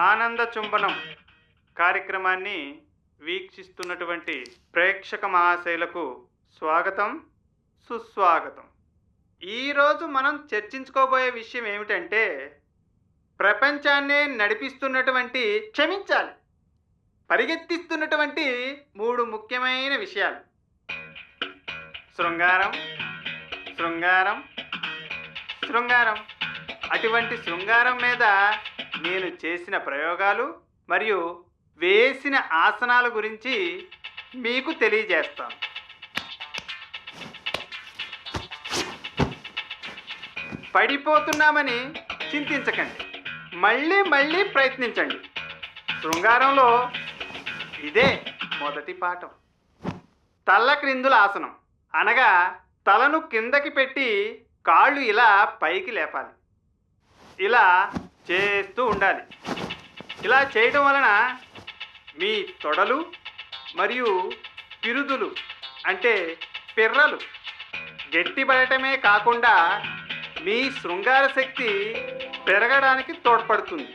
ఆనంద చుంబనం కార్యక్రమాన్ని వీక్షిస్తున్నటువంటి ప్రేక్షక మహాశైలకు స్వాగతం, సుస్వాగతం. ఈరోజు మనం చర్చించుకోబోయే విషయం ఏమిటంటే, ప్రపంచాన్నే నడిపిస్తున్నటువంటి పరిగెత్తిస్తున్నటువంటి 3 ముఖ్యమైన విషయాలు. శృంగారం, శృంగారం, శృంగారం. అటువంటి శృంగారం మీద నేను చేసిన ప్రయోగాలు మరియు వేసిన ఆసనాల గురించి మీకు తెలియజేస్తాను. పడిపోతున్నామని చింతించకండి, మళ్ళీ ప్రయత్నించండి. శృంగారంలో ఇదే మొదటి పాఠం. తల్ల క్రిందుల ఆసనం అనగా తలను కిందకి పెట్టి కాళ్ళు ఇలా పైకి లేపాలి. ఇలా చేస్తూ ఉండాలి. ఇలా చేయడం వలన మీ తొడలు మరియు పిరుదులు అంటే పిర్రలు గట్టిపడటమే కాకుండా మీ శృంగార శక్తి పెరగడానికి తోడ్పడుతుంది.